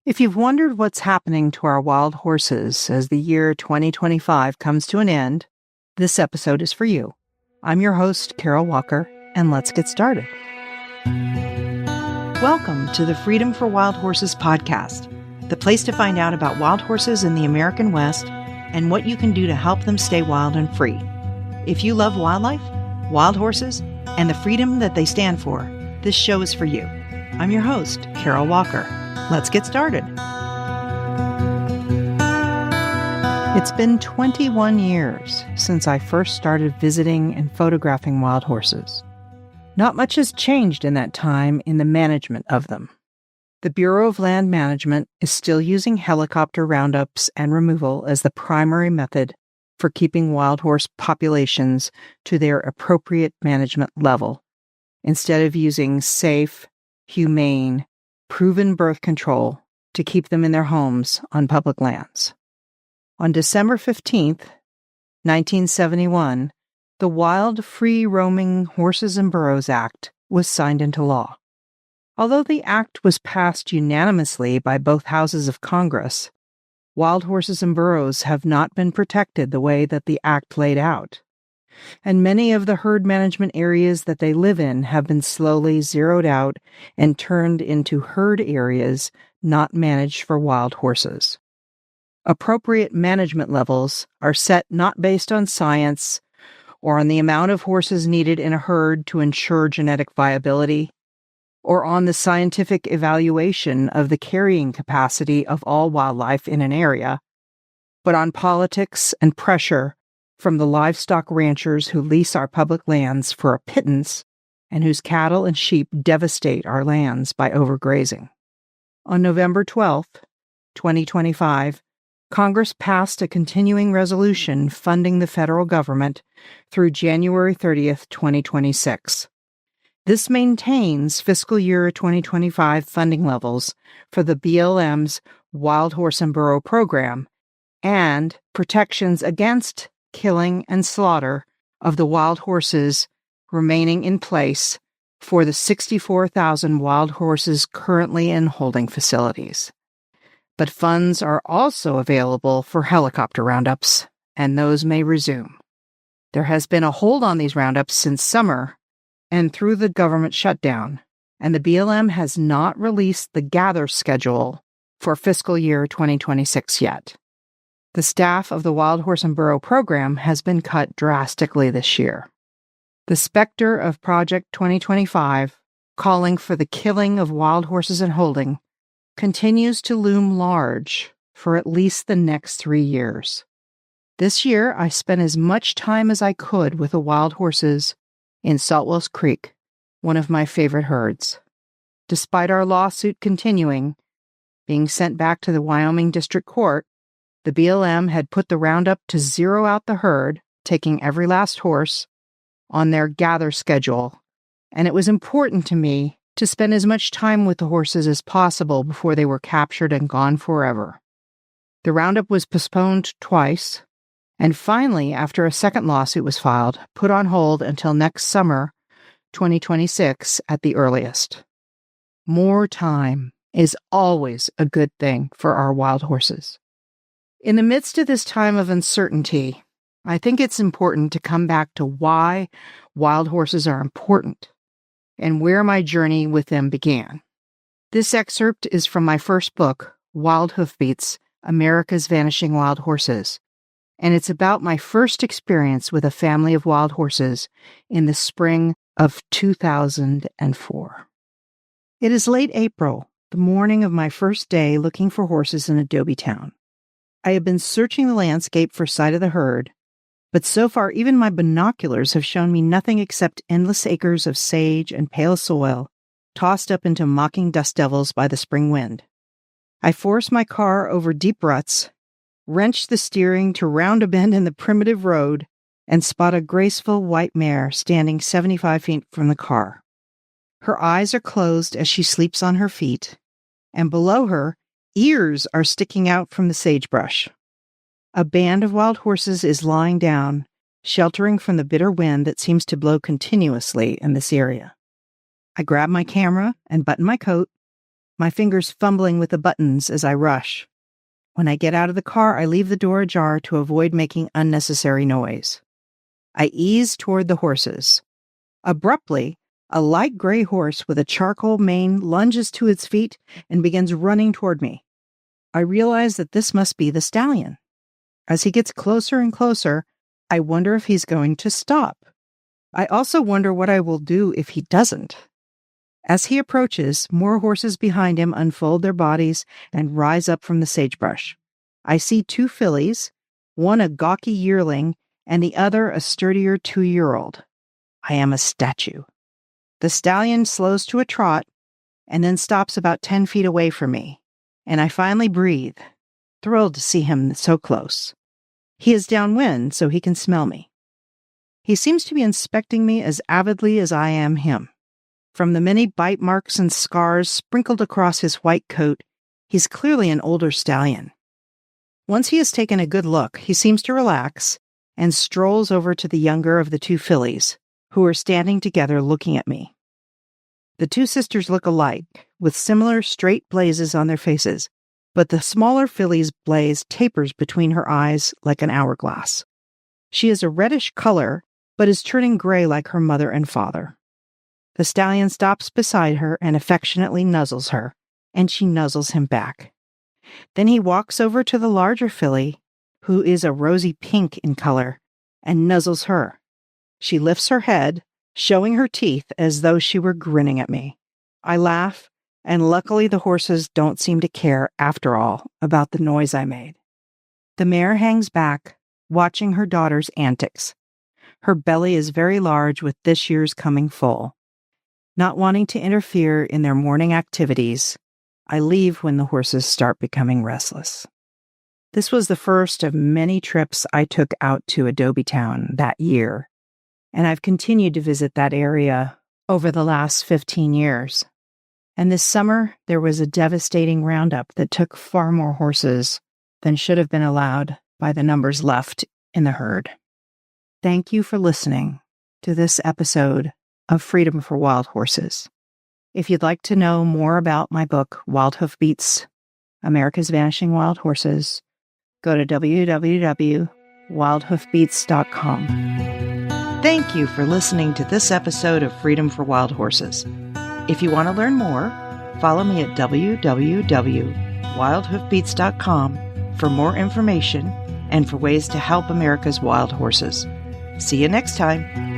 If you've wondered what's happening to our wild horses as the year 2025 comes to an end, this episode is for you. I'm your host, Carol Walker, and let's get started. Welcome to the Freedom for Wild Horses podcast, the place to find out about wild horses in the American West and what you can do to help them stay wild and free. If you love wildlife, wild horses, and the freedom that they stand for, this show is for you. I'm your host, Carol Walker. Let's get started. It's been 21 years since I first started visiting and photographing wild horses. Not much has changed in that time in the management of them. The Bureau of Land Management is still using helicopter roundups and removal as the primary method for keeping wild horse populations to their appropriate management level, instead of using safe, humane, proven birth control to keep them in their homes on public lands. On December 15th, 1971, the Wild Free Roaming Horses and Burros Act was signed into law. Although the act was passed unanimously by both houses of Congress, wild horses and burros have not been protected the way that the act laid out, and many of the herd management areas that they live in have been slowly zeroed out and turned into herd areas not managed for wild horses. Appropriate management levels are set not based on science or on the amount of horses needed in a herd to ensure genetic viability, or on the scientific evaluation of the carrying capacity of all wildlife in an area, but on politics and pressure from the livestock ranchers who lease our public lands for a pittance and whose cattle and sheep devastate our lands by overgrazing. On November 12, 2025, Congress passed a continuing resolution funding the federal government through January 30th, 2026. This maintains fiscal year 2025 funding levels for the BLM's Wild Horse and Burro program and protections against killing and slaughter of the wild horses remaining in place for the 64,000 wild horses currently in holding facilities. But funds are also available for helicopter roundups, and those may resume. There has been a hold on these roundups since summer and through the government shutdown, and the BLM has not released the gather schedule for fiscal year 2026 yet. The staff of the Wild Horse and Burro program has been cut drastically this year. The specter of Project 2025, calling for the killing of wild horses in holding, continues to loom large for at least the next 3 years. This year, I spent as much time as I could with the wild horses in Saltwells Creek, one of my favorite herds. Despite our lawsuit continuing, being sent back to the Wyoming District Court, the BLM had put the roundup to zero out the herd, taking every last horse, on their gather schedule, and it was important to me to spend as much time with the horses as possible before they were captured and gone forever. The roundup was postponed twice, and finally, after a second lawsuit was filed, put on hold until next summer, 2026 at the earliest. More time is always a good thing for our wild horses. In the midst of this time of uncertainty, I think it's important to come back to why wild horses are important and where my journey with them began. This excerpt is from my first book, Wild Hoofbeats, America's Vanishing Wild Horses, and it's about my first experience with a family of wild horses in the spring of 2004. It is late April, the morning of my first day looking for horses in Adobe Town. I have been searching the landscape for sight of the herd, but so far even my binoculars have shown me nothing except endless acres of sage and pale soil tossed up into mocking dust devils by the spring wind. I force my car over deep ruts, wrench the steering to round a bend in the primitive road, and spot a graceful white mare standing 75 feet from the car. Her eyes are closed as she sleeps on her feet, and below her, ears are sticking out from the sagebrush. A band of wild horses is lying down, sheltering from the bitter wind that seems to blow continuously in this area. I grab my camera and button my coat, my fingers fumbling with the buttons as I rush. When I get out of the car, I leave the door ajar to avoid making unnecessary noise. I ease toward the horses. Abruptly, a light gray horse with a charcoal mane lunges to its feet and begins running toward me. I realize that this must be the stallion. As he gets closer and closer, I wonder if he's going to stop. I also wonder what I will do if he doesn't. As he approaches, more horses behind him unfold their bodies and rise up from the sagebrush. I see 2 fillies, one a gawky yearling and the other a sturdier 2-year-old. I am a statue. The stallion slows to a trot and then stops about 10 feet away from me, and I finally breathe, thrilled to see him so close. He is downwind, so he can smell me. He seems to be inspecting me as avidly as I am him. From the many bite marks and scars sprinkled across his white coat, he's clearly an older stallion. Once he has taken a good look, he seems to relax and strolls over to the younger of the 2 fillies, who are standing together looking at me. The 2 sisters look alike, with similar straight blazes on their faces, but the smaller filly's blaze tapers between her eyes like an hourglass. She is a reddish color, but is turning gray like her mother and father. The stallion stops beside her and affectionately nuzzles her, and she nuzzles him back. Then he walks over to the larger filly, who is a rosy pink in color, and nuzzles her. She lifts her head, showing her teeth as though she were grinning at me. I laugh, and luckily the horses don't seem to care, after all, about the noise I made. The mare hangs back, watching her daughter's antics. Her belly is very large with this year's coming foal. Not wanting to interfere in their morning activities, I leave when the horses start becoming restless. This was the first of many trips I took out to Adobe Town that year, and I've continued to visit that area over the last 15 years. And this summer, there was a devastating roundup that took far more horses than should have been allowed by the numbers left in the herd. Thank you for listening to this episode of Freedom for Wild Horses. If you'd like to know more about my book, Wild Hoofbeats, America's Vanishing Wild Horses, go to www.wildhoofbeats.com. Thank you for listening to this episode of Freedom for Wild Horses. If you want to learn more, follow me at www.wildhoofbeats.com for more information and for ways to help America's wild horses. See you next time.